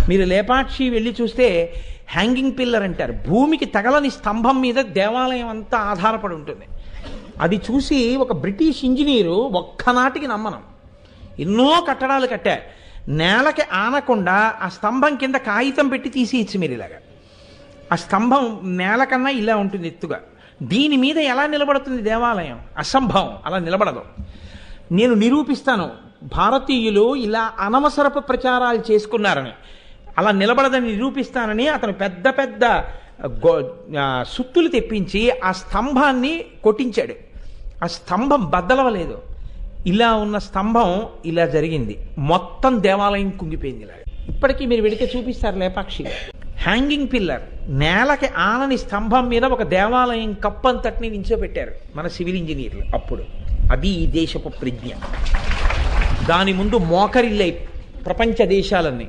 మీరు లేపాక్షి వెళ్ళి చూస్తే హ్యాంగింగ్ పిల్లర్ అంటారు, భూమికి తగలని స్తంభం మీద దేవాలయం అంతా ఆధారపడి ఉంటుంది. అది చూసి ఒక బ్రిటిష్ ఇంజనీరు ఒక్కనాటికి నమ్మనం, ఎన్నో కట్టడాలు కట్టారు, నేలకి ఆనకుండా ఆ స్తంభం కింద కాగితం పెట్టి తీసేయచ్చు మీరు ఇలాగా. ఆ స్తంభం నేల కన్నా ఇలా ఉంటుంది ఎత్తుగా, దీని మీద ఎలా నిలబడుతుంది దేవాలయం? అసంభవం, అలా నిలబడదు. నేను నిరూపిస్తాను, భారతీయులు ఇలా అనవసరపు ప్రచారాలు చేసుకున్నారని, అలా నిలబడదని నిరూపిస్తానని అతను పెద్ద పెద్ద సుత్తులు తెప్పించి ఆ స్తంభాన్ని కొట్టించాడు. ఆ స్తంభం బద్దలవలేదు, ఇలా ఉన్న స్తంభం ఇలా జరిగింది, మొత్తం దేవాలయం కుంగిపోయింది. ఇలా ఇప్పటికీ మీరు వెళితే చూపిస్తారు లేపాక్షి. హ్యాంగింగ్ పిల్లర్, నేలకి ఆనని స్తంభం మీద ఒక దేవాలయం కప్పంతటిని నించోబెట్టారు మన సివిల్ ఇంజనీర్లు అప్పుడు. అది ఈ దేశపు ప్రజ్ఞ. దాని ముందు మోకరిల్లై ప్రపంచ దేశాలన్నీ.